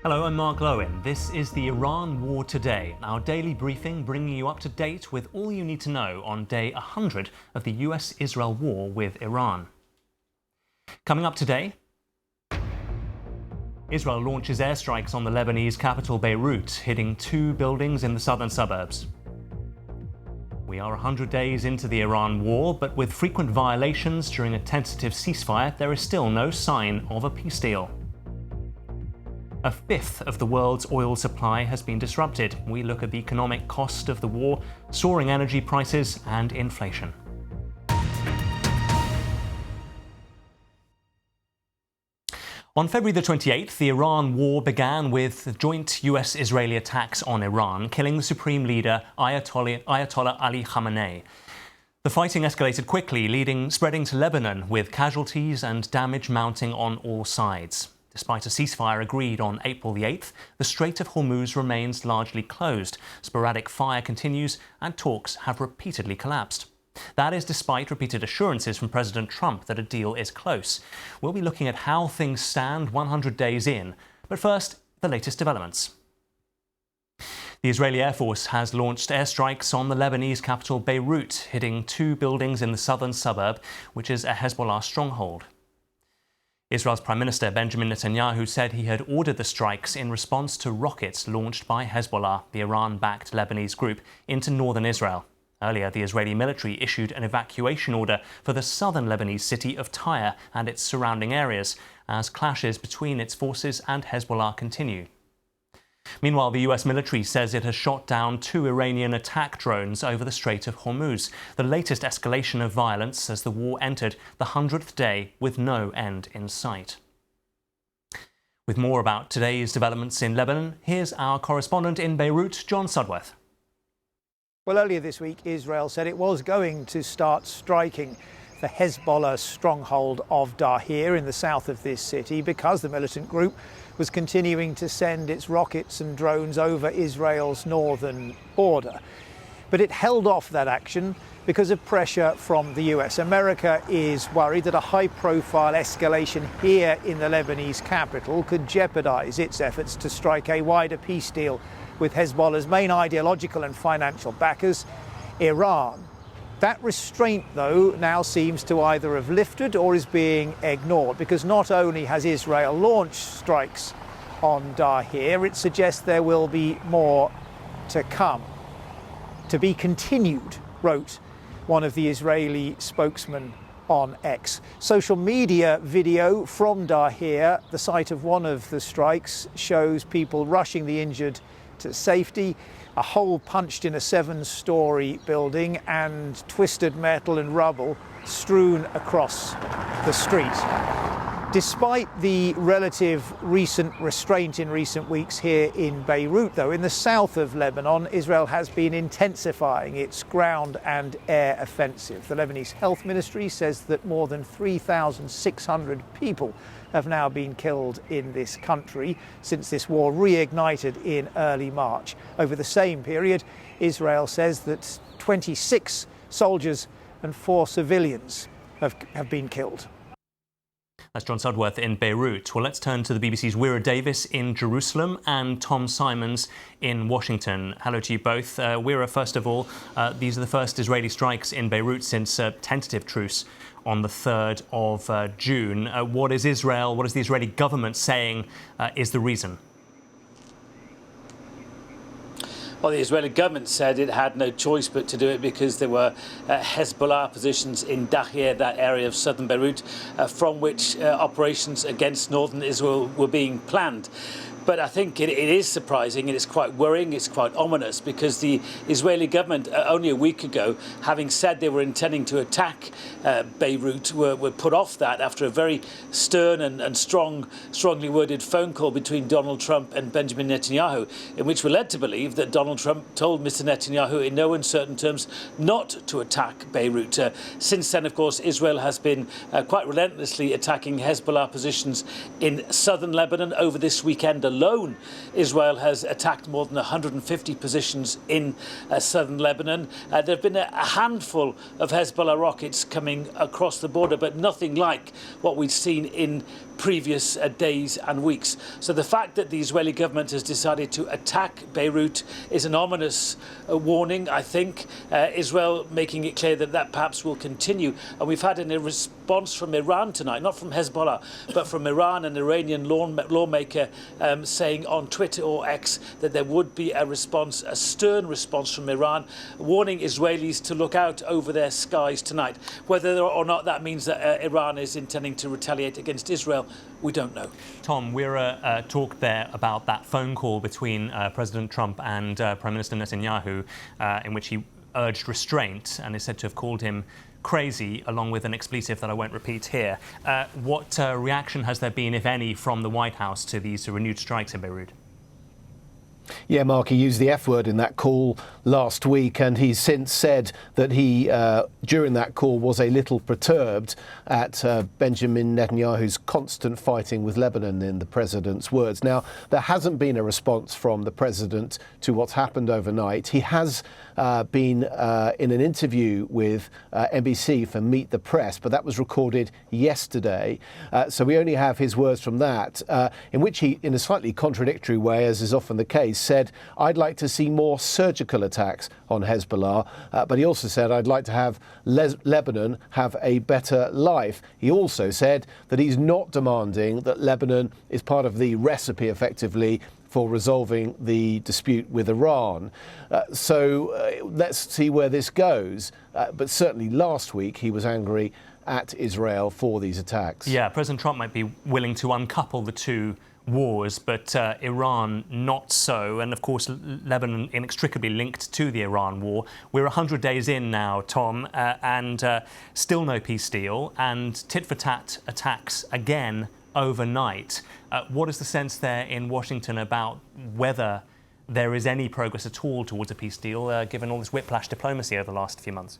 Hello, I'm Mark Lowen. This is the Iran War Today, our daily briefing bringing you up to date with all you need to know on day 100 of the US-Israel war with Iran. Coming up today, Israel launches airstrikes on the Lebanese capital Beirut, hitting 2 buildings in the southern suburbs. We are 100 days into the Iran war, but with frequent violations during a tentative ceasefire, there is still no sign of a peace deal. A fifth of the world's oil supply has been disrupted. We look at the economic cost of the war, soaring energy prices and inflation. On February the 28th, the Iran war began with joint US-Israeli attacks on Iran, killing the supreme leader Ayatollah Ali Khamenei. The fighting escalated quickly, spreading to Lebanon, with casualties and damage mounting on all sides. Despite a ceasefire agreed on April the 8th, the Strait of Hormuz remains largely closed. Sporadic fire continues and talks have repeatedly collapsed. That is despite repeated assurances from President Trump that a deal is close. We'll be looking at how things stand 100 days in. But first, the latest developments. The Israeli Air Force has launched airstrikes on the Lebanese capital Beirut, hitting 2 buildings in the southern suburb, which is a Hezbollah stronghold. Israel's Prime Minister Benjamin Netanyahu said he had ordered the strikes in response to rockets launched by Hezbollah, the Iran-backed Lebanese group, into northern Israel. Earlier, the Israeli military issued an evacuation order for the southern Lebanese city of Tyre and its surrounding areas, as clashes between its forces and Hezbollah continue. Meanwhile, the US military says it has shot down 2 Iranian attack drones over the Strait of Hormuz, the latest escalation of violence as the war entered the 100th day with no end in sight. With more about today's developments in Lebanon, here's our correspondent in Beirut, John Sudworth. Well, earlier this week, Israel said it was going to start striking the Hezbollah stronghold of Dahir in the south of this city because the militant group was continuing to send its rockets and drones over Israel's northern border. But it held off that action because of pressure from the US. America is worried that a high-profile escalation here in the Lebanese capital could jeopardize its efforts to strike a wider peace deal with Hezbollah's main ideological and financial backers, Iran. That restraint, though, now seems to either have lifted or is being ignored, because not only has Israel launched strikes on Dahir, it suggests there will be more to come. To be continued, wrote one of the Israeli spokesmen on X. Social media video from Dahir, the site of one of the strikes, shows people rushing the injured to safety, a hole punched in a 7-story building and twisted metal and rubble strewn across the street. Despite the relative recent restraint in recent weeks here in Beirut, though, in the south of Lebanon, Israel has been intensifying its ground and air offensive. The Lebanese Health Ministry says that more than 3,600 people have now been killed in this country since this war reignited in early March. Over the same period, Israel says that 26 soldiers and 4 civilians have been killed. That's John Sudworth in Beirut. Well, let's turn to the BBC's Wira Davis in Jerusalem and Tom Simons in Washington. Hello to you both. Wira, first of all, these are the first Israeli strikes in Beirut since a tentative truce on the 3rd of June. What is the Israeli government saying is the reason? Well, the Israeli government said it had no choice but to do it because there were Hezbollah positions in Dahir, that area of southern Beirut, from which operations against northern Israel were being planned. But I think it is surprising and it's quite worrying, it's quite ominous, because the Israeli government only a week ago, having said they were intending to attack Beirut, were put off that after a very stern and strongly worded phone call between Donald Trump and Benjamin Netanyahu, in which we're led to believe that Donald Trump told Mr. Netanyahu in no uncertain terms not to attack Beirut. Since then, of course, Israel has been quite relentlessly attacking Hezbollah positions in southern Lebanon over this weekend alone. alone, Israel has attacked more than 150 positions in southern Lebanon. There have been a handful of Hezbollah rockets coming across the border, but nothing like what we'd seen in previous days and weeks. So the fact that the Israeli government has decided to attack Beirut is an ominous warning, I think. Israel making it clear that that perhaps will continue. And we've had a response from Iran tonight, not from Hezbollah, but from Iran, an Iranian lawmaker saying on Twitter or X that there would be a response, a stern response from Iran, warning Israelis to look out over their skies tonight. Whether or not that means that Iran is intending to retaliate against Israel, we don't know. Tom, Weir talked there about that phone call between President Trump and Prime Minister Netanyahu, in which he urged restraint and is said to have called him crazy, along with an expletive that I won't repeat here. What reaction has there been, if any, from the White House to these renewed strikes in Beirut? Yeah, Mark, he used the F word in that call last week, and he's since said that he, during that call, was a little perturbed at Benjamin Netanyahu's constant fighting with Lebanon, in the president's words. Now, there hasn't been a response from the president to what's happened overnight. He has been in an interview with NBC for Meet the Press, but that was recorded yesterday. So we only have his words from that, in which he, in a slightly contradictory way, as is often the case, said, "I'd like to see more surgical attacks on Hezbollah," but he also said, "I'd like to have Lebanon have a better life." He also said that he's not demanding that Lebanon is part of the recipe, effectively, for resolving the dispute with Iran. Let's see where this goes. But certainly last week he was angry at Israel for these attacks. Yeah, President Trump might be willing to uncouple the two wars, but Iran not so. And of course, Lebanon inextricably linked to the Iran war. We're 100 days in now, Tom, and still no peace deal, and tit-for-tat attacks again overnight. What is the sense there in Washington about whether there is any progress at all towards a peace deal, given all this whiplash diplomacy over the last few months?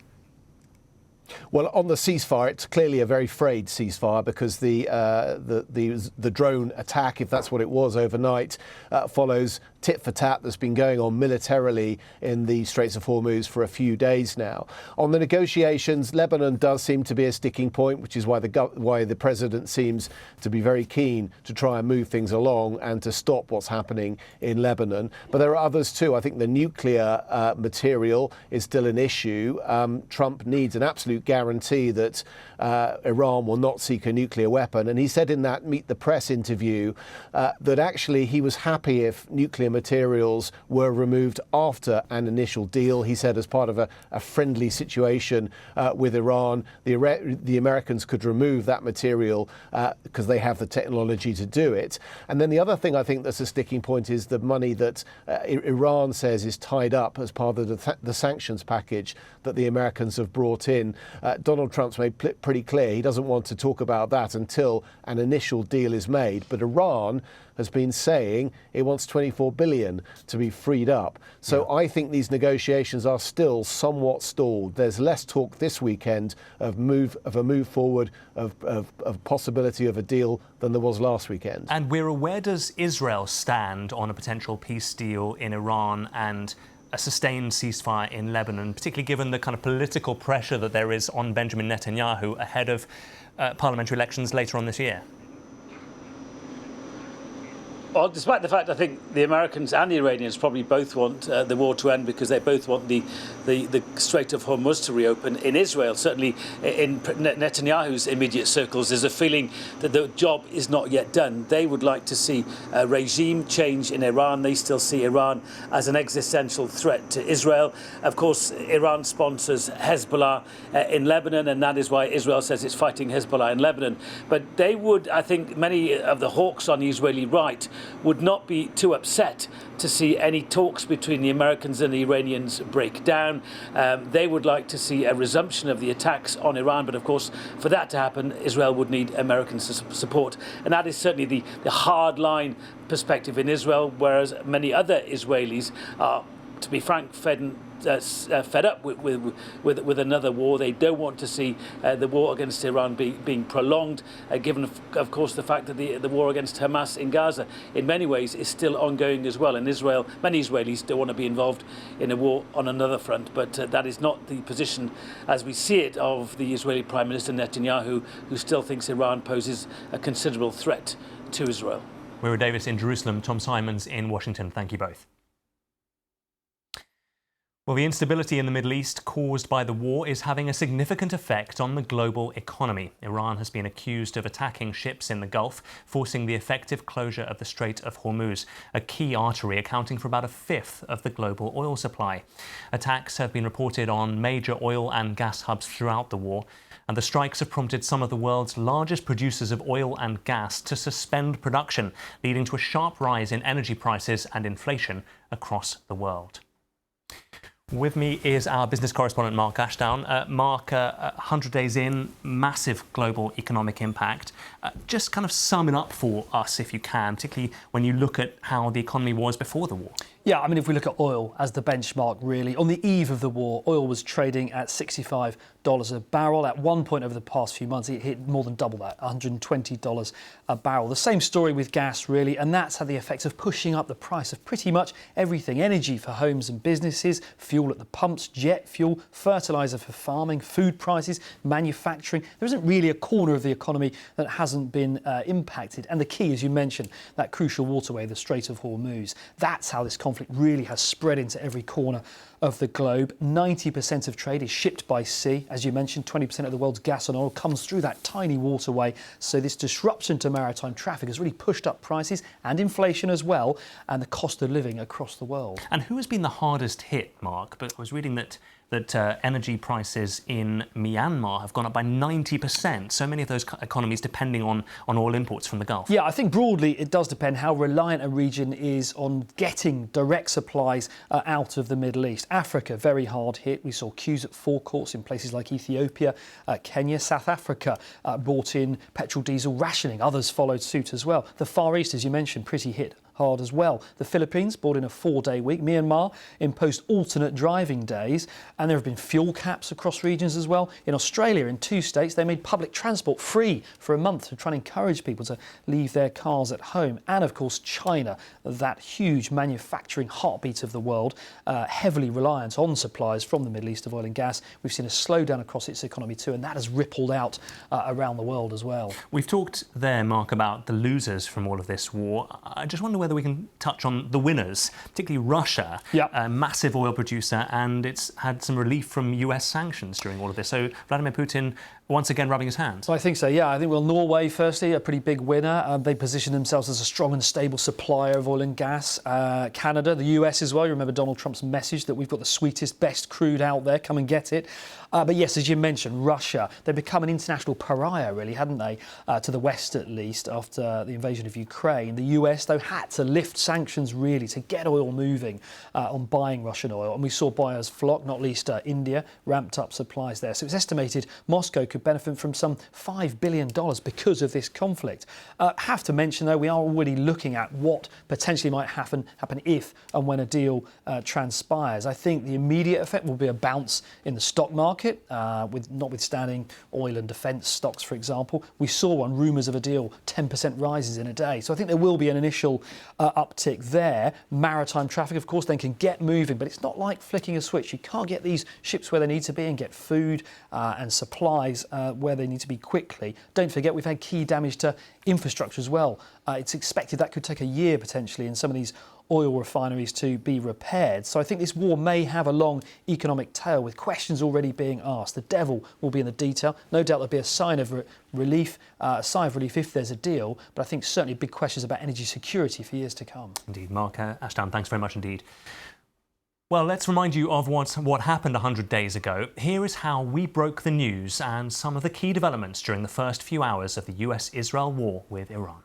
Well, on the ceasefire, it's clearly a very frayed ceasefire, because the drone attack, if that's what it was overnight, follows tit-for-tat that's been going on militarily in the Straits of Hormuz for a few days now. On the negotiations, Lebanon does seem to be a sticking point, which is why the president seems to be very keen to try and move things along and to stop what's happening in Lebanon. But there are others too. I think the nuclear material is still an issue. Trump needs an absolute guarantee that Iran will not seek a nuclear weapon. And he said in that Meet the Press interview that actually he was happy if nuclear materials were removed after an initial deal. He said as part of a friendly situation with Iran, the Americans could remove that material because they have the technology to do it. And then the other thing I think that's a sticking point is the money that Iran says is tied up as part of the sanctions package that the Americans have brought in. Donald Trump's made pretty clear he doesn't want to talk about that until an initial deal is made. But Iran has been saying it wants $24 billion to be freed up. So yeah. I think these negotiations are still somewhat stalled. There's less talk this weekend of a move forward, of possibility of a deal than there was last weekend. And where does Israel stand on a potential peace deal in Iran and a sustained ceasefire in Lebanon, particularly given the kind of political pressure that there is on Benjamin Netanyahu ahead of parliamentary elections later on this year? Well, despite the fact I think the Americans and the Iranians probably both want the war to end, because they both want the Strait of Hormuz to reopen. In Israel, certainly in Netanyahu's immediate circles, there's a feeling that the job is not yet done. They would like to see a regime change in Iran. They still see Iran as an existential threat to Israel. Of course, Iran sponsors Hezbollah in Lebanon, and that is why Israel says it's fighting Hezbollah in Lebanon. But they would, I think, many of the hawks on the Israeli right would not be too upset to see any talks between the Americans and the Iranians break down. They would like to see a resumption of the attacks on Iran, but of course, for that to happen, Israel would need American support. And that is certainly the hard-line perspective in Israel, whereas many other Israelis are, to be frank, fed fed up with another war. They don't want to see the war against Iran being prolonged, given, of course, the fact that the war against Hamas in Gaza, in many ways, is still ongoing as well. And Israel, many Israelis don't want to be involved in a war on another front, but that is not the position, as we see it, of the Israeli Prime Minister Netanyahu, who still thinks Iran poses a considerable threat to Israel. Mira Davis in Jerusalem, Tom Simons in Washington. Thank you both. Well, the instability in the Middle East caused by the war is having a significant effect on the global economy. Iran has been accused of attacking ships in the Gulf, forcing the effective closure of the Strait of Hormuz, a key artery accounting for about a fifth of the global oil supply. Attacks have been reported on major oil and gas hubs throughout the war, and the strikes have prompted some of the world's largest producers of oil and gas to suspend production, leading to a sharp rise in energy prices and inflation across the world. With me is our business correspondent, Mark Ashdown. Mark, 100 days in, massive global economic impact. Just kind of sum it up for us, if you can, particularly when you look at how the economy was before the war. Yeah, I mean, if we look at oil as the benchmark, really, on the eve of the war, oil was trading at $65 a barrel. At one point over the past few months, it hit more than double that, $120 a barrel. The same story with gas, really, and that's had the effect of pushing up the price of pretty much everything. Energy for homes and businesses, fuel at the pumps, jet fuel, fertiliser for farming, food prices, manufacturing. There isn't really a corner of the economy that hasn't been impacted. And the key, as you mentioned, that crucial waterway, the Strait of Hormuz. That's how this conflict really has spread into every corner of the globe. 90% of trade is shipped by sea. As you mentioned, 20% of the world's gas and oil comes through that tiny waterway. So this disruption to maritime traffic has really pushed up prices and inflation as well, and the cost of living across the world. And who has been the hardest hit, Mark? But I was reading that energy prices in Myanmar have gone up by 90%. So many of those economies depending on oil imports from the Gulf. Yeah, I think broadly it does depend how reliant a region is on getting direct supplies out of the Middle East. Africa, very hard hit. We saw queues at forecourts in places like Ethiopia, Kenya. South Africa brought in petrol diesel rationing. Others followed suit as well. The Far East, as you mentioned, pretty hit hard as well. The Philippines brought in a 4-day week. Myanmar imposed alternate driving days, and there have been fuel caps across regions as well. In Australia, in 2 states, they made public transport free for a month to try and encourage people to leave their cars at home. And of course, China, that huge manufacturing heartbeat of the world, heavily reliant on supplies from the Middle East of oil and gas. We've seen a slowdown across its economy too, and that has rippled out around the world as well. We've talked there, Mark, about the losers from all of this war. I just wonder whether we can touch on the winners, particularly Russia, a massive oil producer, and it's had some relief from US sanctions during all of this. So Vladimir Putin once again rubbing his hands. Well, I think so, yeah. I think, well, Norway, firstly, a pretty big winner. They position themselves as a strong and stable supplier of oil and gas. Canada, the US as well. You remember Donald Trump's message that we've got the sweetest, best crude out there. Come and get it. But yes, as you mentioned, Russia, they've become an international pariah, really, hadn't they? To the West, at least, after the invasion of Ukraine. The US, though, had to lift sanctions, really, to get oil moving on buying Russian oil. And we saw buyers flock, not least India, ramped up supplies there. So it's estimated Moscow could benefit from some $5 billion because of this conflict. Have to mention, though, we are already looking at what potentially might happen if and when a deal transpires. I think the immediate effect will be a bounce in the stock market, with notwithstanding oil and defence stocks, for example. We saw on rumours of a deal, 10% rises in a day. So I think there will be an initial uptick there. Maritime traffic, of course, then can get moving, but it's not like flicking a switch. You can't get these ships where they need to be and get food and supplies where they need to be quickly. Don't forget, we've had key damage to infrastructure as well. It's expected that could take a year potentially in some of these oil refineries to be repaired. So I think this war may have a long economic tail with questions already being asked. The devil will be in the detail. No doubt there'll be a sign of relief if there's a deal, but I think certainly big questions about energy security for years to come. Indeed. Mark Ashdown, thanks very much indeed. Well, let's remind you of what happened 100 days ago. Here is how we broke the news and some of the key developments during the first few hours of the US-Israel war with Iran.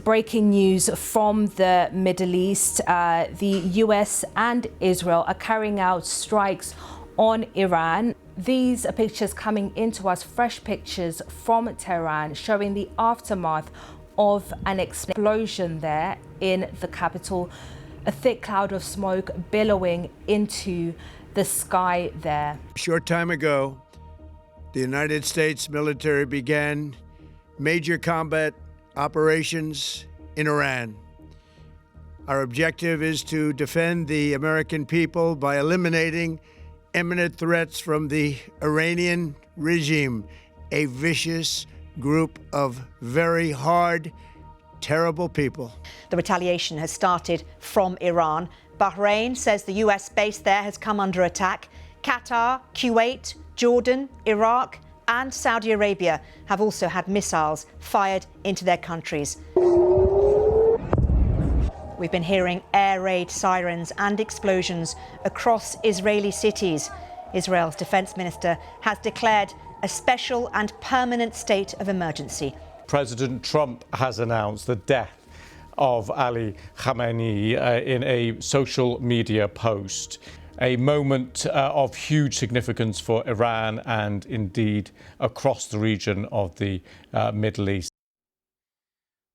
Breaking news from the Middle East. The US and Israel are carrying out strikes on Iran. These are pictures coming into us, fresh pictures from Tehran showing the aftermath of an explosion there in the capital. A thick cloud of smoke billowing into the sky there. A short time ago, the United States military began major combat operations in Iran. Our objective is to defend the American people by eliminating imminent threats from the Iranian regime, a vicious group of very hard, terrible people. The retaliation has started from Iran. Bahrain says the US base there has come under attack. Qatar, Kuwait, Jordan, Iraq and Saudi Arabia have also had missiles fired into their countries. We've been hearing air raid sirens and explosions across Israeli cities. Israel's defense minister has declared a special and permanent state of emergency. President Trump has announced the death of Ali Khamenei in a social media post. A moment of huge significance for Iran and indeed across the region of the Middle East.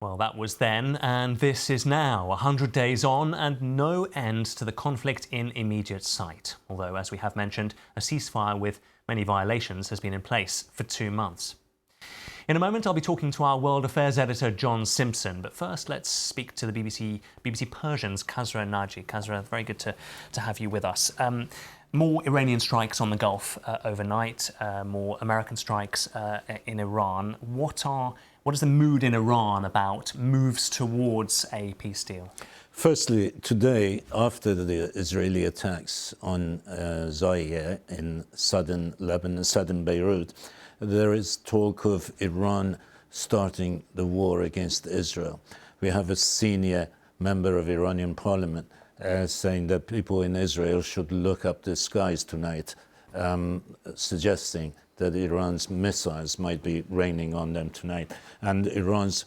Well, that was then, and this is now, 100 days on, and no end to the conflict in immediate sight. Although, as we have mentioned, a ceasefire with many violations has been in place for 2 months. In a moment, I'll be talking to our World Affairs editor, John Simpson. But first, let's speak to the BBC Persian's Kasra and Naji. Kasra, very good to have you with us. More Iranian strikes on the Gulf overnight, more American strikes in Iran. What is the mood in Iran about moves towards a peace deal? Firstly, today, after the Israeli attacks on Zaire in southern Lebanon, southern Beirut, there is talk of Iran starting the war against Israel. We have a senior member of Iranian parliament saying that people in Israel should look up the skies tonight, suggesting that Iran's missiles might be raining on them tonight. And Iran's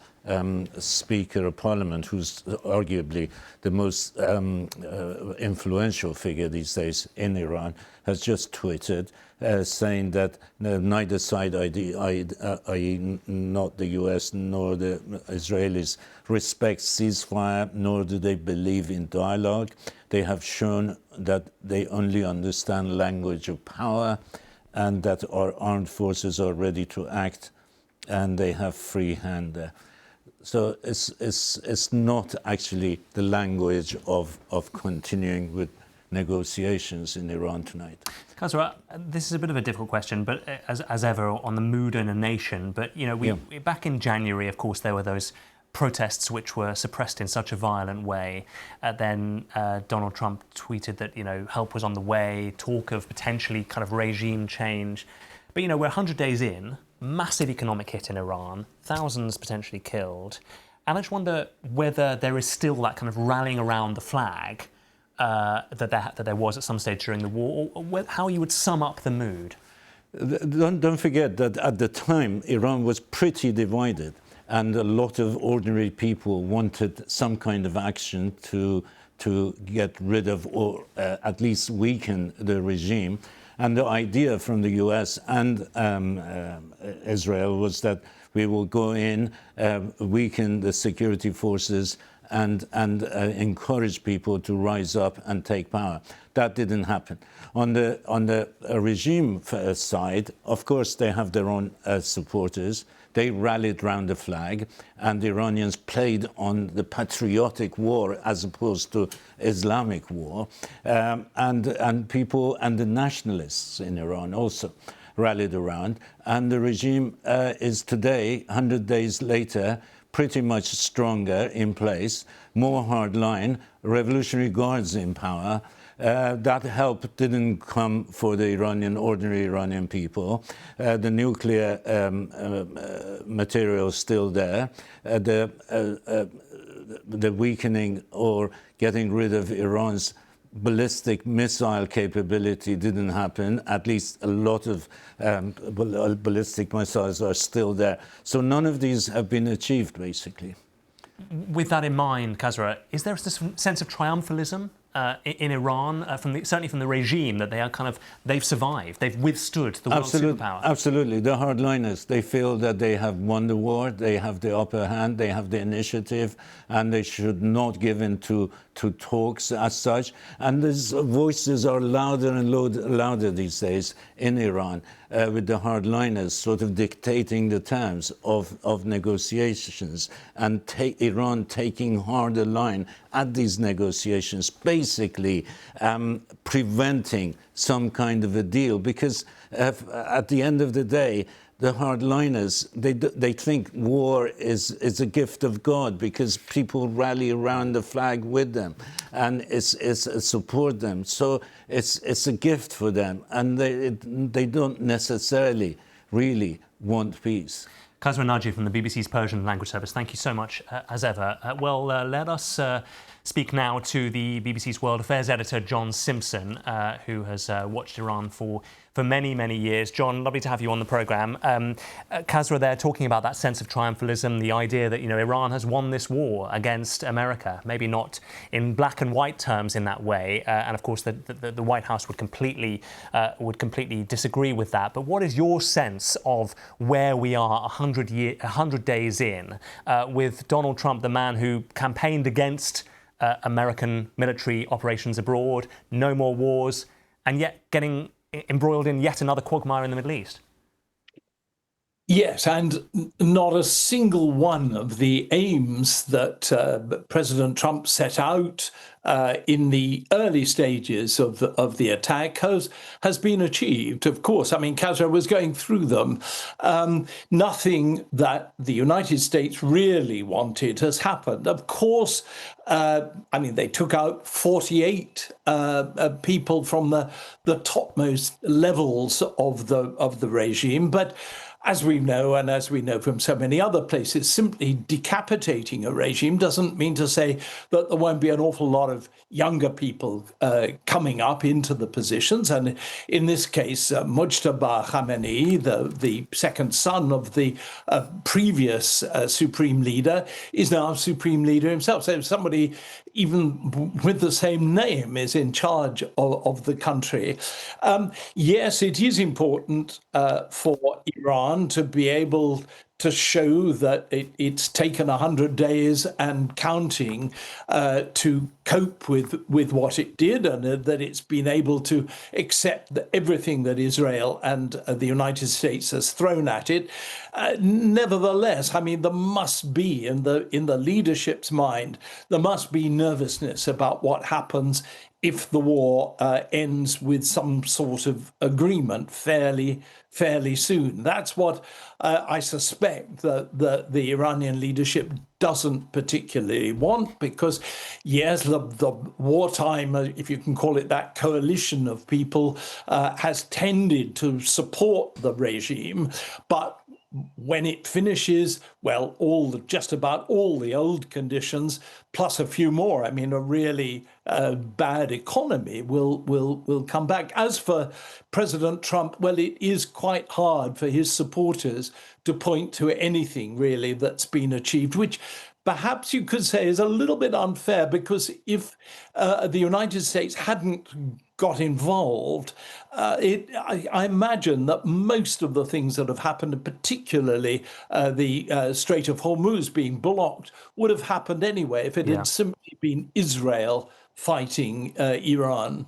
Speaker of Parliament, who's arguably the most influential figure these days in Iran, has just tweeted saying that neither side, i.e. not the US nor the Israelis, respects ceasefire, nor do they believe in dialogue. They have shown that they only understand language of power, and that our armed forces are ready to act, and they have free hand there. So it's not actually the language of continuing with negotiations in Iran tonight. Kasra, this is a bit of a difficult question, but as ever on the mood in a nation. But you know, back in January, of course, there were those protests which were suppressed in such a violent way. Then Donald Trump tweeted that, you know, help was on the way, talk of potentially kind of regime change. But, you know, we're 100 days in, massive economic hit in Iran, thousands potentially killed. And I just wonder whether there is still that kind of rallying around the flag that there was at some stage during the war, or how you would sum up the mood. Don't forget that at the time, Iran was pretty divided. And a lot of ordinary people wanted some kind of action to get rid of or at least weaken the regime. And the idea from the US and Israel was that we will go in, weaken the security forces and encourage people to rise up and take power. That didn't happen. On the regime side, of course, they have their own supporters. They rallied round the flag, and the Iranians played on the patriotic war as opposed to Islamic war, and people and the nationalists in Iran also rallied around. And the regime is today, 100 days later, pretty much stronger in place, more hardline, Revolutionary Guards in power. That help didn't come for the ordinary Iranian people. The nuclear material is still there. The weakening or getting rid of Iran's ballistic missile capability didn't happen. At least a lot of ballistic missiles are still there. So none of these have been achieved, basically. With that in mind, Kasra, is there a sense of triumphalism in Iran, certainly from the regime, that they've survived, they've withstood the world superpower? Absolutely. The hardliners, they feel that they have won the war, they have the upper hand, they have the initiative, and they should not give in to talks as such. And these voices are louder and louder these days in Iran, with the hardliners sort of dictating the terms of negotiations, and Iran taking harder line at these negotiations, basically preventing some kind of a deal, because at the end of the day, the hardliners, they think war is a gift of God, because people rally around the flag with them and support them. So it's a gift for them, and they don't necessarily really want peace. Kasra Naji from the BBC's Persian language service, thank you so much as ever. Let us speak now to the BBC's World Affairs editor, John Simpson, who has watched Iran for many, many years. John, lovely to have you on the programme. Kasra there talking about that sense of triumphalism, the idea that, Iran has won this war against America, maybe not in black and white terms in that way. And of course, the White House would completely disagree with that. But what is your sense of where we are 100 days in with Donald Trump, the man who campaigned against American military operations abroad, no more wars, and yet getting embroiled in yet another quagmire in the Middle East? Yes, and not a single one of the aims that President Trump set out in the early stages of the attack has been achieved. Of course, I mean, Kasra was going through them. Nothing that the United States really wanted has happened. Of course, I mean, they took out 48 people from the topmost levels of the regime, but as we know, and as we know from so many other places, simply decapitating a regime doesn't mean to say that there won't be an awful lot of younger people coming up into the positions. And in this case, Mujtaba Khamenei, the second son of the previous supreme leader, is now supreme leader himself. So somebody even with the same name is in charge of the country. Yes, it is important for Iran to be able to show that it's taken 100 days and counting to cope with what it did, and that it's been able to accept everything that Israel and the United States has thrown at it. Nevertheless, I mean, there must be in the leadership's mind, there must be nervousness about what happens if the war ends with some sort of agreement fairly soon. That's what I suspect that the Iranian leadership doesn't particularly want, because yes, the wartime, if you can call it that, coalition of people has tended to support the regime, but when it finishes, well, just about all the old conditions, plus a few more, I mean, a really bad economy will come back. As for President Trump, well, it is quite hard for his supporters to point to anything really that's been achieved, which perhaps you could say is a little bit unfair, because if the United States hadn't got involved, I imagine that most of the things that have happened, and particularly the Strait of Hormuz being blocked, would have happened anyway if it had simply been Israel fighting Iran.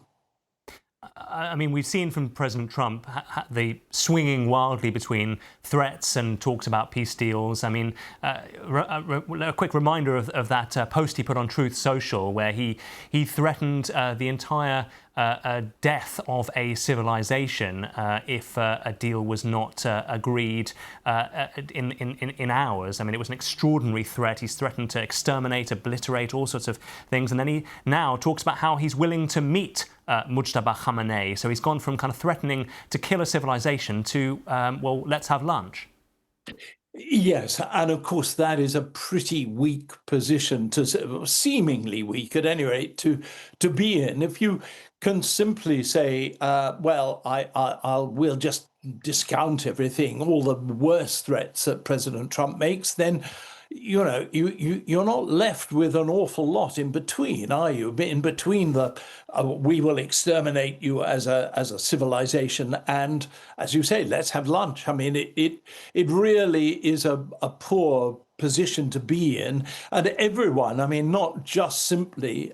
I mean, we've seen from President Trump the swinging wildly between threats and talks about peace deals. I mean, a quick reminder of that post he put on Truth Social, where he threatened the entire death of a civilization if a deal was not agreed in hours. I mean, it was an extraordinary threat. He's threatened to exterminate, obliterate, all sorts of things. And then he now talks about how he's willing to meet Mujtaba Khamenei. So he's gone from kind of threatening to kill a civilization to, well, let's have lunch. Yes, and of course that is a pretty weak position, seemingly weak at any rate, to be in. If you can simply say, well, we'll just discount everything, all the worst threats that President Trump makes, then you're not left with an awful lot in between, are you? In between the we will exterminate you as a civilization, and as you say, let's have lunch. I mean, it really is a poor position to be in, and everyone, I mean, not just simply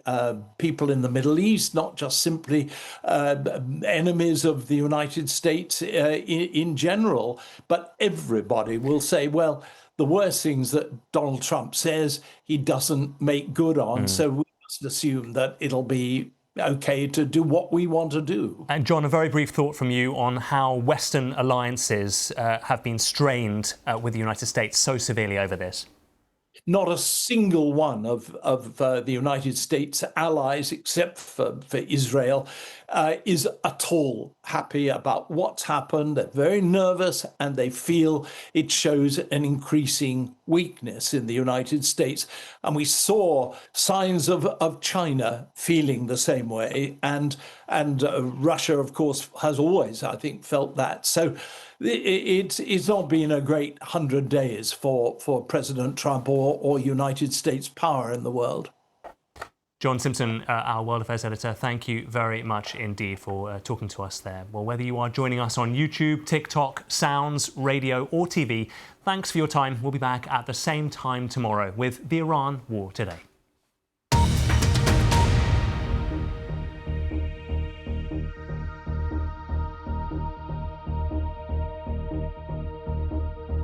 people in the Middle East, not just simply enemies of the United States in general, but everybody will say, well, the worst things that Donald Trump says, he doesn't make good on, so we must assume that it'll be okay to do what we want to do. And John, a very brief thought from you on how Western alliances have been strained with the United States so severely over this. Not a single one of the United States allies, except for Israel, is at all happy about what's happened. They're very nervous, and they feel it shows an increasing weakness in the United States. And we saw signs of China feeling the same way. And Russia, of course, has always, I think, felt that. So it's not been a great 100 days for President Trump or United States power in the world. John Simpson, our World Affairs editor, thank you very much indeed for talking to us there. Well, whether you are joining us on YouTube, TikTok, Sounds, radio or TV, thanks for your time. We'll be back at the same time tomorrow with the Iran War Today.